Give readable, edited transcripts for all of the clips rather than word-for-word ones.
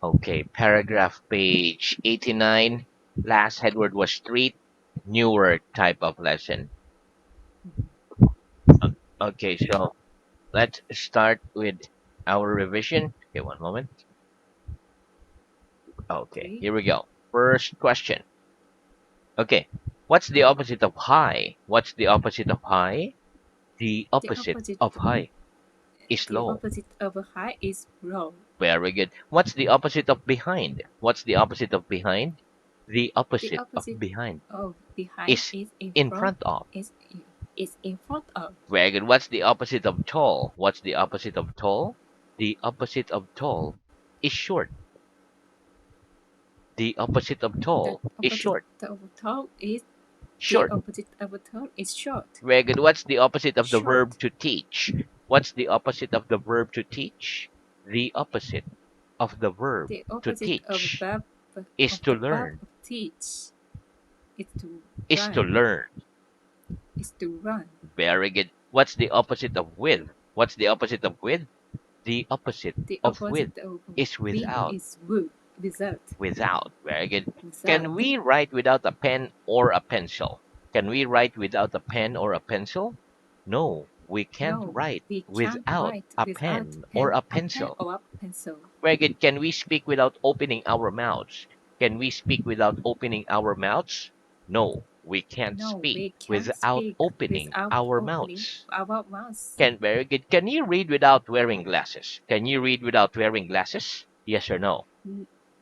Okay, paragraph page 89. Last headword was street. Newer type of lesson. Okay, so let's start with our revision. Okay, one moment. Okay, Okay. here we go. First question. Okay, what's the opposite of high? What's the opposite of high? The The opposite opposite of high is the low. opposite of high is low. Very good. What's the opposite of behind? What's the opposite of behind? The The opposite of opposite behind of behind is is in in front front of. is in front of. Very good. What's the opposite of tall? What's the opposite of tall? The opposite of tall is short. The opposite of The tall is opposite short. of tall is the Short. opposite of tall is short. Very good. What's the opposite of the verb Short. to teach? What's the opposite of the verb to teach? The opposite of the verb The to opposite teach is of to the verb learn. of teach is to Is to run. learn. Is to run. Very good. What's the opposite of with? What's the opposite of with? The opposite The of with opposite of is with without. is would. Without. Without. Very good. Without. Can we write without a pen or a pencil? Can we write without a pen or a pencil? No, we can't No, write we can't without write a without pen or pen, a a pen pencil. or a pencil. Very good. Can we speak without opening our mouths? Can we speak without opening our mouths? No, we can't No, speak we can't without speak opening without our opening mouths. our mouths. Very good. Can you read without wearing glasses? Can you read without wearing glasses? Yes or no?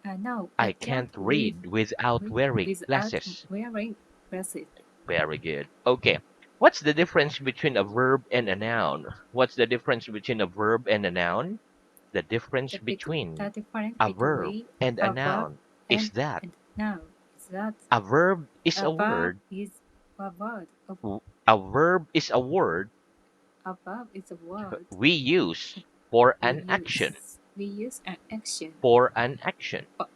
No, I I can't can't read read without wearing without glasses. wearing glasses. Very good. Okay. What's the difference between a verb and a noun? What's the difference between a verb and a noun? The difference The between difference a verb between and a a verb noun is that and noun is that a verb is a a verb word. is a word. A verb is a word A verb is a word we use for we an action. use. We use an action For an action. for,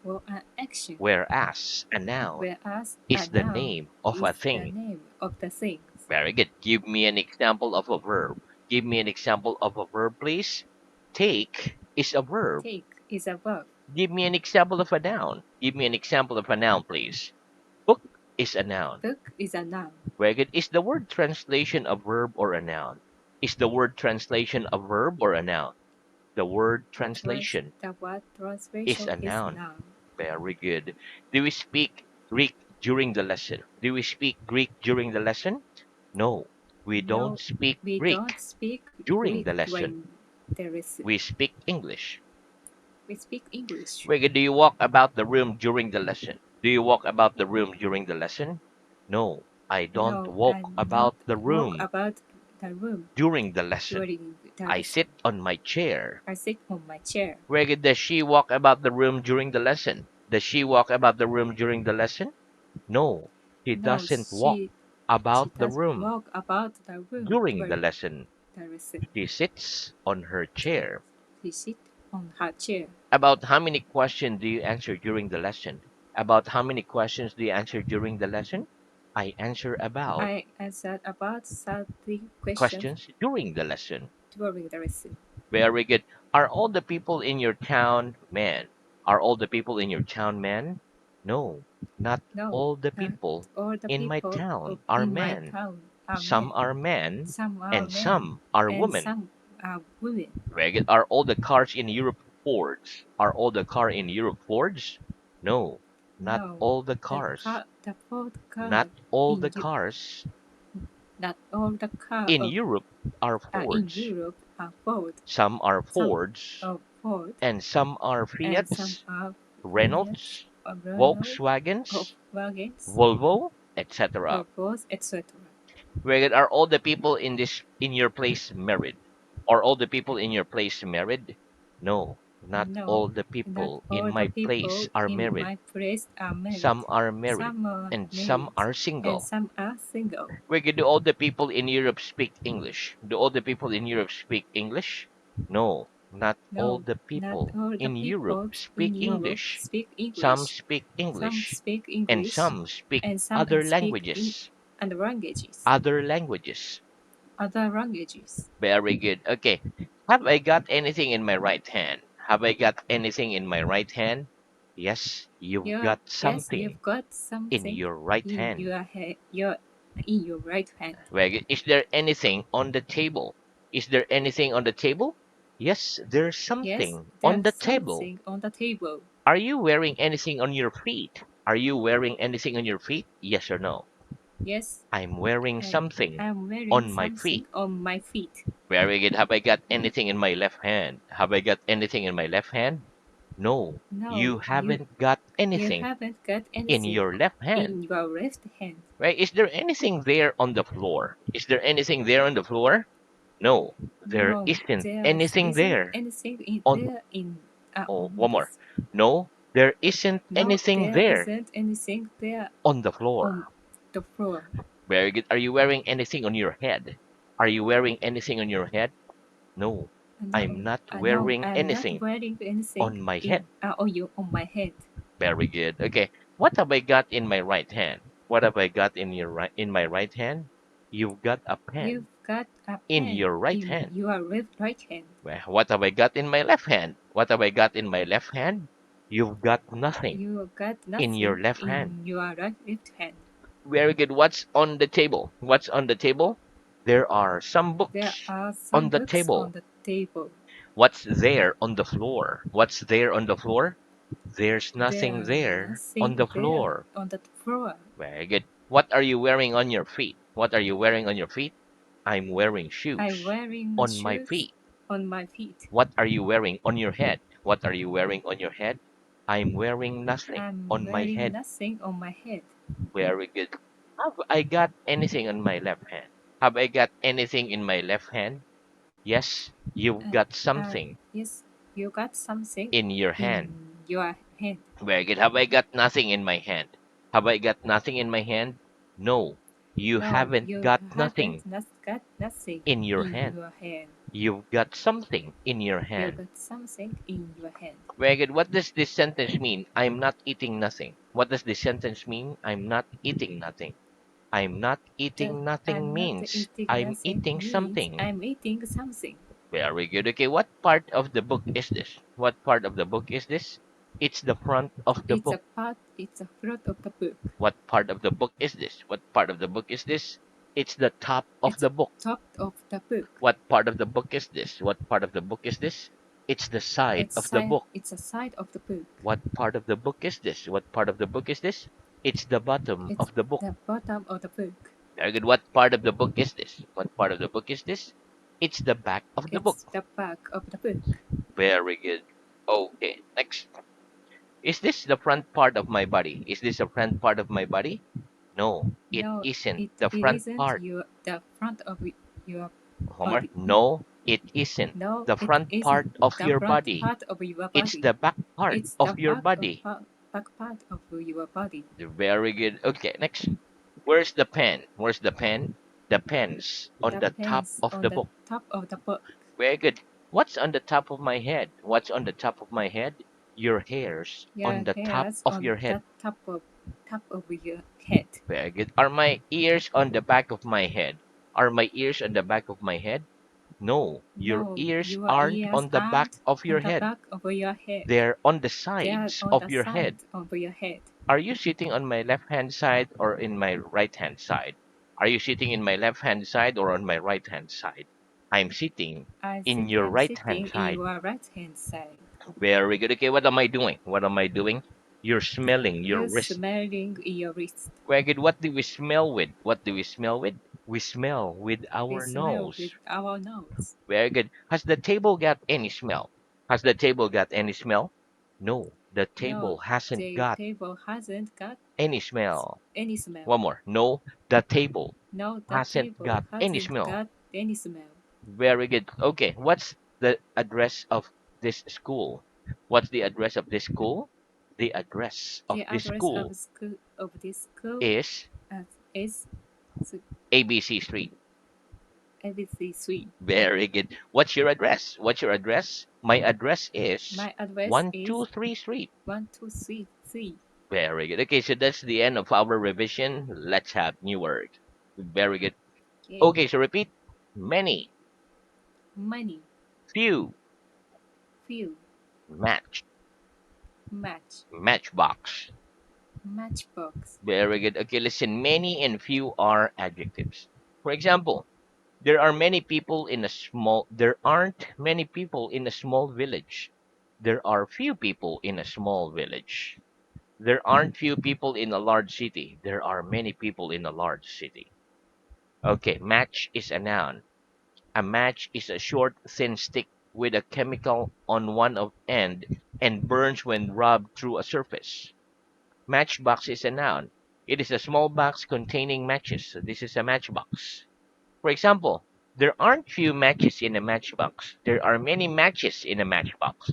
for an action, Whereas a noun whereas a is the noun name of is a the thing. name of the things. Very good. Give me an example of a verb. Give me an example of a verb, please. Take is a verb. Take is a verb. Give me an example of a noun. Give me an example of a noun, please. Book is a noun. Book is a noun. Very good. Is the word translation a verb or a noun? Is the word translation a verb or a noun? The word translation The word is translation a is noun. noun. Very good. Do we speak Greek during the lesson? Do we speak Greek during the lesson? No, we don't No, speak we don't Greek speak during Greek the lesson. during the lesson. We speak English. We speak English. Very good. Do you walk about the room during the lesson? Do you walk about the room during the lesson? No, I don't No, walk I don't about the walk room about the room during the lesson. during the I lesson. sit on my chair. I sit on my chair. Very good. Does she walk about the room during the lesson? Does she walk about the room during the lesson? No, he No, doesn't walk she about the doesn't room walk about the room during the during lesson. the lesson. She sits on her chair. She sits on her chair. About how many questions do you answer during the lesson? About how many questions do you answer during the lesson? I answer about I answered about 30 questions questions during the lesson. during the lesson. Very good. Are all the people in your town men? Are all the people in your town men? No, not No, all the not people all the in my people town are in my men. town are Some men. are men Some are and men, some are and women. some are women. Very good. Are all the cars in Europe Fords? Are all the car in Europe Fords? No, not No, all the cars. the Ford car Not all in the cars not all the car in Europe are in Fords. Europe are Ford. Some are Some Fords are Ford, and some are and some Fiats, are Fiat, Reynolds, or Renault, or Volkswagens, Volkswagens, Volvo, etc. or Bose, etc. Very good. Are all the people in your place married? Are all the people in your place married? No, not No, all the not people in all the my people place are in married. my place are married. Some are married Some are and some married, are and single. some are single. Very good. Do all the people in Europe speak English? Do all the people in Europe speak English? No, not all No, the not people all the in Europe people speak in Europe English. speak Some English. speak Some English speak and English, some speak and some other speak in languages. other languages. Other languages. Other languages. Very good. Okay. Have I got anything in my right hand? Have I got anything in my right hand? Yes, you've got Yes, something you've got in something your right in hand. your right hand. Very good. Is there anything on the table? Is there anything on the table? Yes, there's Yes, something on there's the table. something on the table. Are you wearing anything on your feet? Are you wearing anything on your feet? Yes or no? Yes, I'm wearing I something am wearing on my feet. something on my feet. Very good. Have I got anything in my left hand? Have I got anything in my left hand? No, No, you haven't got you anything haven't got in anything your left hand. in your left hand. Right? Is there anything there on the floor? Is there anything there on the floor? No, there No, isn't there anything isn't there anything in on. there in Oh, on one more. this. No, there isn't No, anything there there isn't anything there on the floor. on the floor. Very good. Are you wearing anything on your head? Are you wearing anything on your head? No, I'm No, not no, wearing I'm not anything wearing anything on my in head. on my head. Very good. Okay. What have I got in my right hand? What have I got in my right hand? You've got a You've pen got a in pen your right in hand. your right hand. Well, what have I got in my left hand? What have I got in my left hand? You've got nothing You got in your nothing left hand. in your left hand. Very good. What's on the table? What's on the table? There are some There books are some on the books on table. the table. What's there on the floor? What's there on the floor? There's nothing There there on the nothing there floor. on the floor. Very good. What are you wearing on your feet? What are you wearing on your feet? I'm wearing I'm shoes wearing on my shoes feet. on my feet. What are you wearing on your head? What are you wearing on your head? I'm wearing nothing I'm on my wearing head. nothing on my head. Very good. Have I got anything on my left hand? Have I got anything in my left hand? Yes, you've Uh, got uh, something yes, you got something in your hand. in your hand. Very good. Have I got nothing in my hand? Have I got nothing in my hand? No, you No, haven't you got haven't nothing got nothing in your in hand. your hand. You've got something in your You hand. got something in your hand. Very good. What does this sentence mean? I'm not eating nothing. What does this sentence mean? I'm not eating nothing. I'm not That eating nothing I'm not means eating I'm nothing eating means something. I'm eating something. Very good. Okay, what part of the book is this? What part of the book is this? It's the front of the book. It's a front of the book. What part of the book is this? What part of the book is this? It's the top of It's a the book. top of the book. What part of the book is this? What part of the book is this? It's the side of the book. It's a side of the book. What part of the book is this? What part of the book is this? It's the bottom It's of the book. the bottom of the book. Very good. What part of the book is this? What part of the book is this? It's the back of the book. It's the back of the book. Very good. Okay, next. Is this the front part of my body? Is this the front part of my body? No, it No, isn't the it front isn't part. the front of your Homer, body. no, it isn't No, the it front isn't part of the your front body. part of your It's body. the back part It's the of your body. back part of your body. Very good. Okay, next. Where's the pen? Where's the pen? The pen's on The the top pens of on the the book. top of the book. Very good. What's on the top of my head? What's on the top of my head? Your hairs on Your the top hairs of on your head. the top of your head. Very good. Are my ears on the back of my head? Are my ears on the back of my head? No, your No, ears your aren't ears on the back aren't of on your the head. back of your head. They're on the They are sides on of the your side head. of your head. Are you sitting on my left hand side or in my right hand side? Are you sitting in my left hand side or on my right hand side? I'm sitting in your I'm right hand sitting in side. your right hand side. Very good. Okay, what am I doing? What am I doing? You're smelling your You're wrist. smelling your wrist. Very good. What do we smell with? What do we smell with? We smell with We our smell with nose. our nose. Very good. Has the table got any smell? Has the table got any smell? No, the No, table hasn't the got table hasn't got any smell. any smell. One more. No, the table No, the hasn't table got any hasn't smell. got any smell. Very good. Okay, what's the address of this school? What's the address of this school? The address of The this address school of this school is is ABC Street. ABC 3. Very good. What's your address? What's your address? My address is My address is 123 Street. 1233. Very good. Okay, so that's the end of our revision. Let's have new words. Very good. Okay. Okay, so repeat. Many, Many, few, few, Match. match, Matchbox. matchbox. Very good. Okay, listen. Many and few are adjectives. For example, there are many people in a small. There aren't many people in a small village. There are few people in a small village. There aren't few people in a large city. There are many people in a large city. Okay, match is a noun. A match is a short, thin stick with a chemical on one of end and burns when rubbed through a surface. Matchbox is a noun. It is a small box containing matches. So this is a matchbox. For example, there aren't few matches in a matchbox. There are many matches in a matchbox.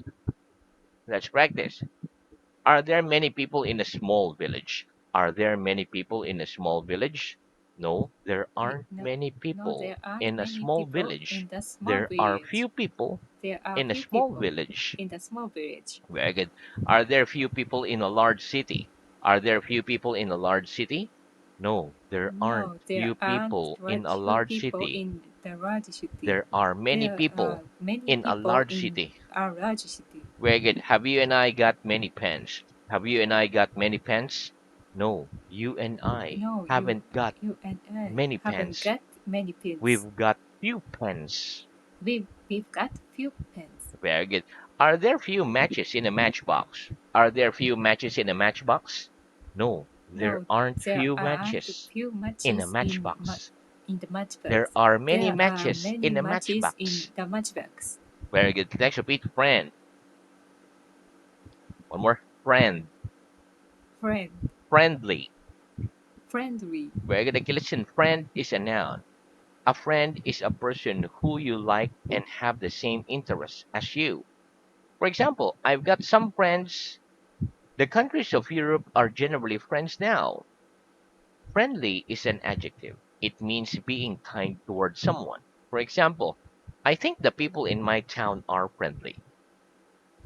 Let's practice. Are there many people in a small village? Are there many people in a small village? No, there aren't No, many no, people there aren't in a many small people village. in the small There are village. few people There are in a few small people village. in the small village. Very good. Are there few people in a large city? Are there few people in a large city? No, there aren't No, there few aren't people in a few large people city. in the large city. There are many There are people many in a people large in city. a large city. Very good. Have you and I got many pens? Have you and I got many pens? No, you and I No, haven't got you and I many haven't pens. got many pins. We've got few pens. We've got few pins. Very good. Are there few matches in a matchbox? Are there few matches in a matchbox? No, there No, aren't there few aren't matches few in a matches matchbox. in the There matchbox. are many There are matches many in a matches in matchbox. the matchbox. Very good. Let's repeat friend. One more. Friend. Friend, Friendly. friendly. Very good. Okay, listen. Friend is a noun. A friend is a person who you like and have the same interests as you. For example, I've got some friends. The countries of Europe are generally friends now. Friendly is an adjective. It means being kind towards someone. For example, I think the people in my town are friendly.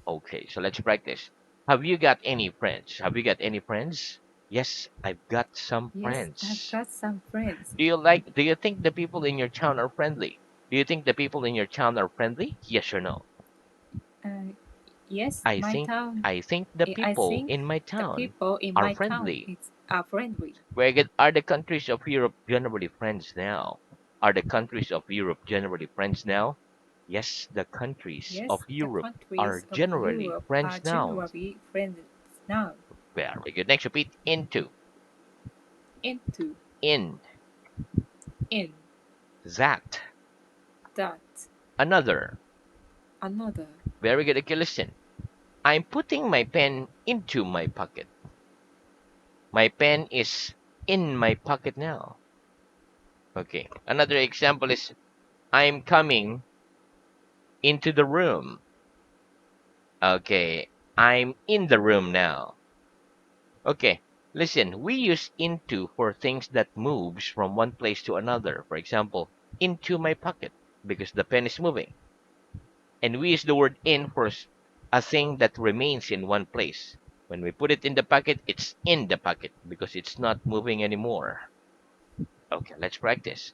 Okay, so let's practice. Have you got any friends? Have you got any friends? Yes, I've got some Yes, I've friends. got some friends. Do you think the people in your town are friendly? Do you think the people in your town are friendly? Yes or no? Uh, yes, I my think town. I think the I people think in my the town people in are my town friendly. are friendly. Very good. Are the countries of Europe generally friends now? Are the countries of Europe generally friends now? Yes, the countries of Yes, the Europe are countries of generally Europe are friends now. generally friends now. Very good. Next, repeat into, Into, in, in, that, that, another. another. Very good. Okay, listen. I'm putting my pen into my pocket. My pen is in my pocket now. Okay. Another example is I'm coming into the room. Okay. I'm in the room now. Okay. Listen, we use into for things that moves from one place to another. For example, into my pocket because the pen is moving. And we use the word in for a thing that remains in one place. When we put it in the pocket, it's in the pocket because it's not moving anymore. Okay, let's practice.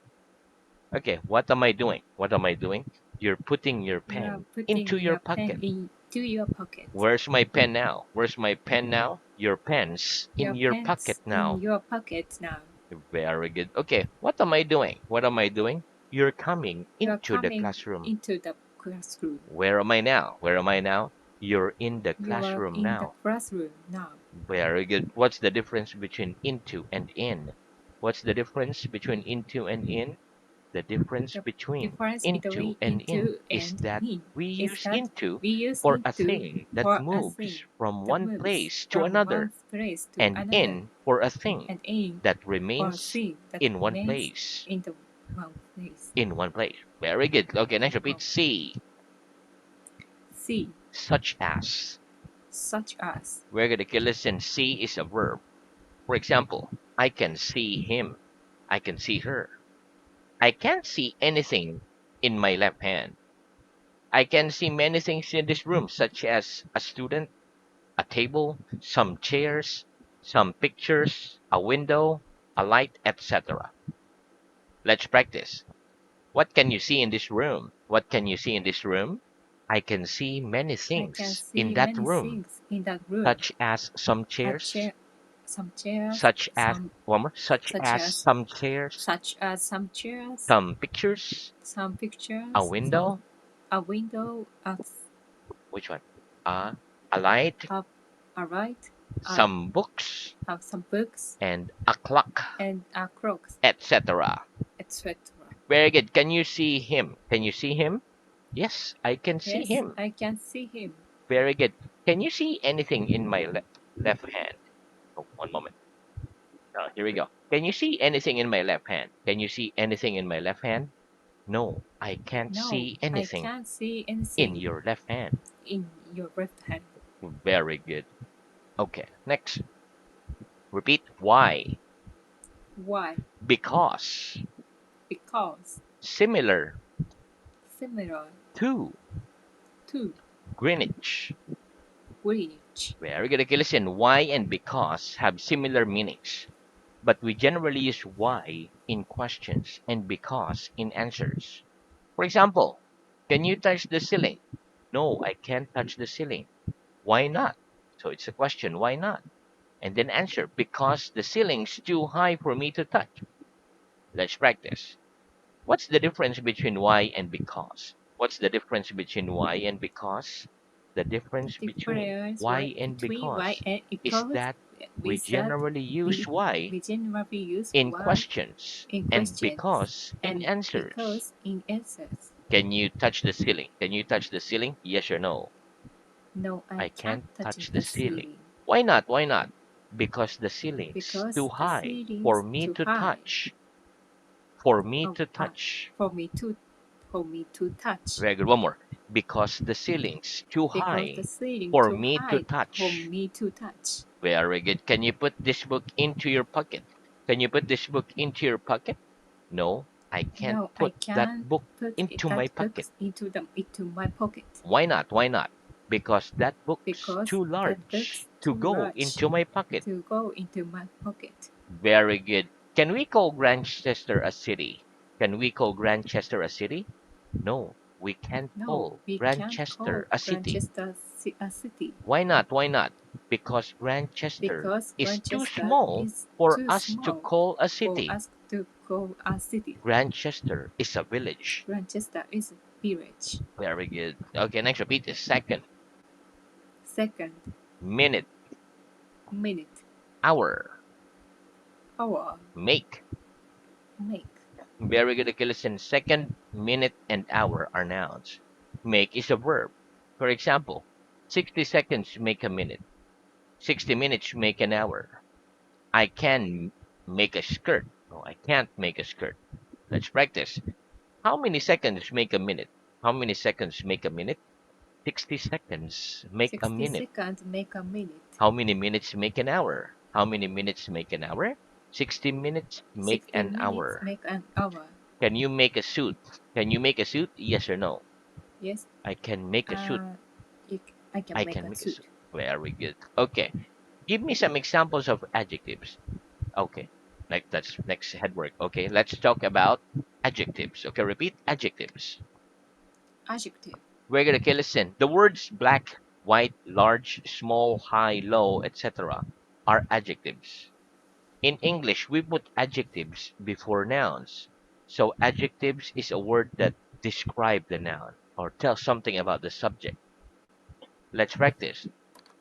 Okay, what am I doing? What am I doing? You're putting your You are pen into putting your your pen pocket. into your pocket. Where's my pen now? Where's my pen now? Your pen's in Your your pocket pen's in now. your pocket now. Very good. Okay, what am I doing? What am I doing? You're coming You are into the coming classroom. into the classroom. Where am I now? Where am I now? You're in the You are classroom in the now. classroom now. Very good. What's the difference between into and in? What's the difference between into and in? The difference The between difference into between and in into is and that in we is use that into we use for a into thing that for a thing moves from that one moves place to from another, one place to and another, in for a thing and in that for a remains thing that in one remains place. in the one place. In one place. Very good. Okay, next repeat. One See, see, such as. such as We're going to listen. See is a verb. For example, I can see him. I can see her. I can't see anything in my left hand. I can see many things in this room, such as a student, a table, some chairs, some pictures, a window, a light, etc. Let's practice. What can you see in this room? What can you see in this room? I can see many I can things in see that many room, things in that room. such as some A chairs, chair, some chairs, such as some one more, such such as as some chairs, such as some chairs, some pictures, some a pictures, some window, a window, which one? A light, a, a right, uh, some books, some books, and a clock, and a clock, etc. etc. Very good. Can you see him? Can you see him? Yes, I can see Yes, him. I can see him. Very good. Can you see anything in my left hand? Oh, one moment. Here we go. Can you see anything in my left hand? Can you see anything in my left hand? No, I can't No, see I anything can't see in anything your left hand. in your left hand. Very good. Okay, next. Repeat why. Why? Because. Because Similar similar to to Greenwich. which Very good. Okay, listen. Why and because have similar meanings, but we generally use why in questions and because in answers. For example, can you touch the ceiling? No, I can't touch the ceiling. Why not? So it's a question, why not? And then answer, because the ceiling's too high for me to touch. Let's practice. What's the difference between why and because? What's the difference between why and because? The the difference between difference why and between why because and is because that we is that generally use why we generally use in why questions in and questions because in and answers. because in answers. Can you touch the ceiling? Can you touch the ceiling? Yes or no? No, I I can't can't touch touch the the ceiling. ceiling Why not? Why not? Because the ceiling's too because the high for ceiling's me too to high. touch. For me Oh, to touch. for me to touch. Very good. One more. Because the ceiling's too Because the high ceiling for too me to high for touch. me to touch. Very good. Can you put this book into your pocket? Can you put this book into your pocket? No, I can't No, I put that can't book put into that my book pocket. into my pocket Why not? Why not? Because that book's because too that large book's to too go large into my pocket. to go into my pocket. Very good. Can we call Grantchester a city? Can we call Grantchester a city? No, we can't No, call we can't call Grantchester a city. Grantchester a city Why not? Why not? Because Grantchester because is too Grantchester small is for too us to small call a for city. us to call a city. Grantchester is a village. Grantchester is a village. Very good. Okay, next repeat is second, Second, minute, minute, hour, hour, make. make. Very good. Okay, listen. Second, minute, and hour are nouns. Make is a verb. For example, 60 seconds make a minute. 60 minutes make an hour. I can make a skirt. No, I can't make a skirt. Let's practice. How many seconds make a minute? How many seconds make a minute? 60 seconds make a 60 minute. seconds make a minute. How many minutes make an hour? How many minutes make an hour? 60 minutes make 60 an minutes hour. make an hour. Can you make a suit? Can you make a suit? Yes or no? Yes, I can make a suit. uh, I can I make can a make a suit. suit. Very good. Okay. Give me some examples of adjectives. Okay. Like that's next headwork. Okay. Let's talk about adjectives. Okay. Repeat adjectives. Adjective. We're gonna okay, listen. The words black, white, large, small, high, low, etc. are adjectives. In English, we put adjectives before nouns. So adjectives is a word that describe the noun or tell something about the subject. Let's practice.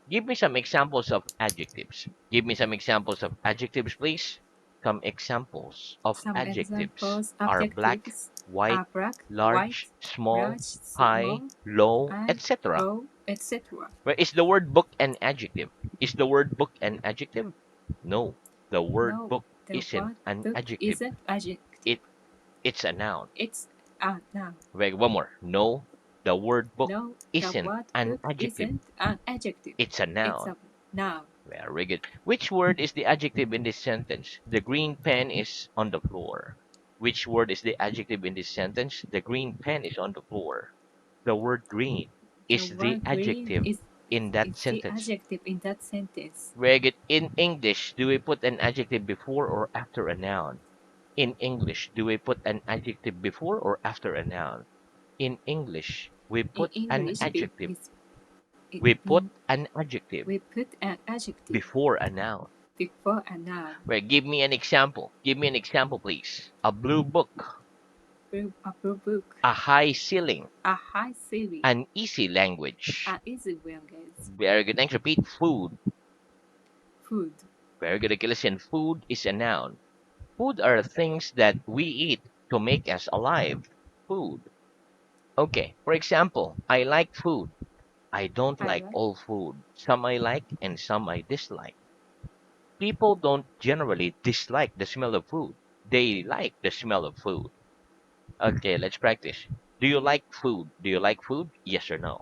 Give me some examples of adjectives. Give me some examples of adjectives, please. Some examples of Some adjectives examples are black, adjectives white, are black, large, white, small, large, high, small, low, high, etc. low, etc. Where is the word book an adjective? Is the word book an adjective? No, the word No, book the isn't word an book adjective. isn't adjective. It it's a noun. It's a noun. Wait, one more. No, the word book No, the isn't word an book adjective. isn't an adjective. It's a It's noun. a noun. Very good. Which word is the adjective in this sentence? The green pen is on the floor. Which word is the adjective in this sentence? The green pen is on the floor. The word green The is the word green adjective in that is the sentence. adjective in that sentence. Very good. In English, do we put an adjective before or after a noun? In English, do we put an adjective before or after a noun? In English, We In put an English, adjective. it, We put in, an adjective we put an adjective before a noun. before a noun. Right, give me an example. Give me an example, please. A blue book, A blue book, a high ceiling, a high ceiling, an easy language. an easy language, Very good. Next, repeat. Food. food, Very good. Okay, listen. Food is a noun. Food are things that we eat to make us alive. Food. Okay, for example, I like food. I don't I like like. all food. Some I like and some I dislike. People don't generally dislike the smell of food. They like the smell of food. Okay, let's practice. Do you like food? Do you like food? Yes or no?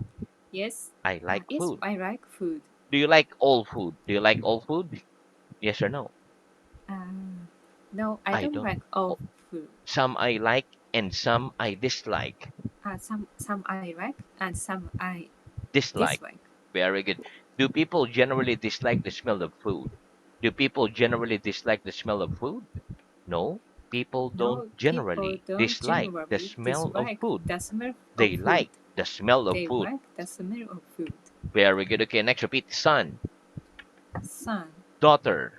Yes, I like yes, food. I like food. Do you like all food? Do you like all food? Yes or no? No, I I don't don't. like all Oh, food. some I like and some I dislike. Some I like and some I Dislike. dislike. Very good. Do people generally dislike the smell of food? Do people generally dislike the smell of food? No. People don't No, people generally don't dislike the generally smell of dislike food. the smell of They food. like the smell of They food. like the smell of food. Very good. Okay, next repeat. Son, Son, daughter.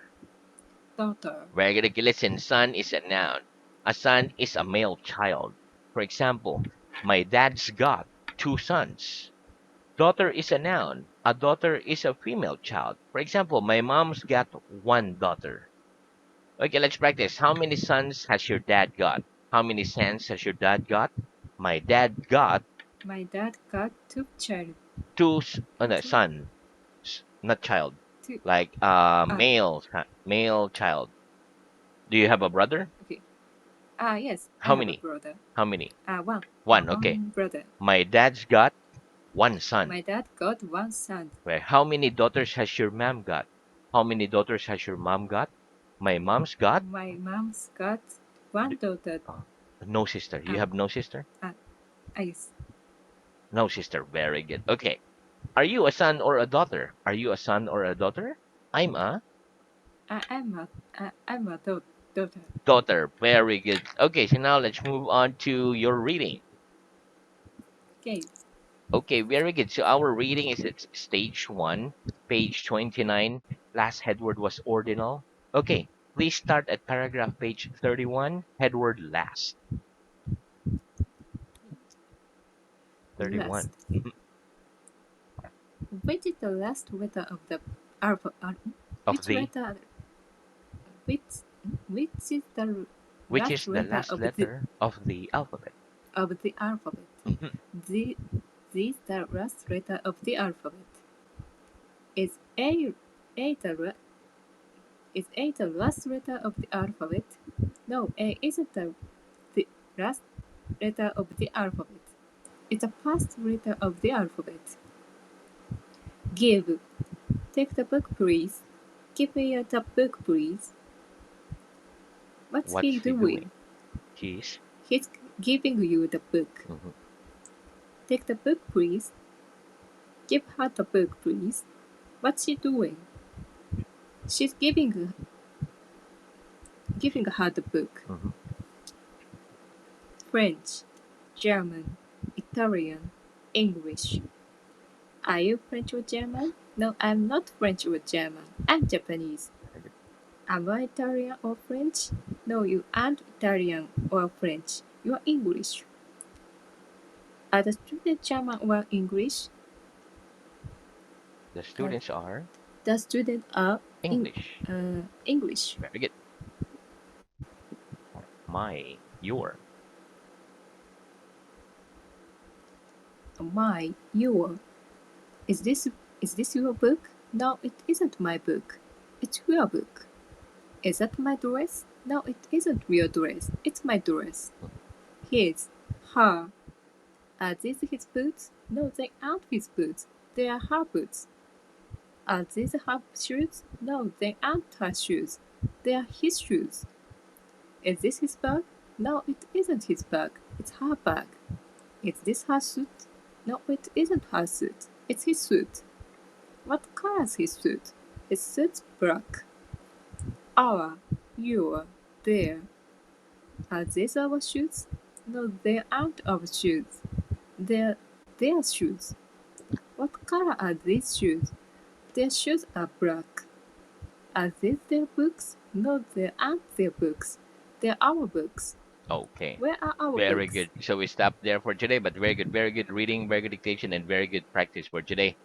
daughter. Very good. Okay, listen. Son is a noun. A son is a male child. For example, my dad's got two sons. Daughter is a noun. A daughter is a female child. For example, my mom's got one daughter. Okay, let's practice. How many sons has your dad got? How many sons has your dad got? My dad got My dad got two child. oh, no, Two, son, not child. two. Like Uh, male child. Do you have a brother? okay. Yes, I How have a many? brother. How many? One. One. Okay. One brother. My dad's got one son. My dad got one son. Right. How many daughters has your mom got? How many daughters has your mom got? My mom's got My mom's got one d- daughter. uh, no sister. You Uh, have no sister? uh, yes. No sister. Very good. Okay. Are you a son or a daughter? Are you a son or a daughter? I'm a I'm a daughter. daughter. Very good. Okay, so now let's move on to your reading. Okay. Okay, very good. So our reading is at stage 1, page 29. Last headword was ordinal. Okay, please start at paragraph page 31, headword last. 31. Last. Which is the last letter of the alphabet? Of Which the, letter? Which which is the which last is the letter last letter of the alphabet. of the alphabet? Mhm. The This the last letter of the alphabet. Is A is A the last letter of the alphabet? No, A isn't the last letter of the alphabet. It's the first letter of the alphabet. Give. Take the book, please. Give me the book, please. What's he What's he doing? doing? He's. He's giving you the book. Mhm. Take the book, please. Give her the book, please. What's she doing? She's giving her the book. Mhm. French, German, Italian, English. Are you French or German? No, I'm not French or German. I'm Japanese. Am I Italian or French? No, you aren't Italian or French. You are English. Are the students German or English? The Uh, students are the students are English. English. Very good. My, your. My, your. Is this is this your book? No, it isn't my book. It's your book. Is that my dress? No, it isn't your dress. It's my dress. His, her. Are these his boots? No, they aren't his boots. They are her boots. Are these her shoes? No, they aren't her shoes. They are his shoes. Is this his bag? No, it isn't his bag. It's her bag. Is this her suit? No, it isn't her suit. It's his suit. What color's his suit? His suit's black. Our, your, their. Are these our shoes? No, they aren't our shoes. They're Their shoes. What color are these shoes? Their shoes are black. Are these their books? No, they aren't their books. They're our books. Okay. Where are our Very books? good. So we stop there for today, but very good reading, very good dictation, and very good practice for today.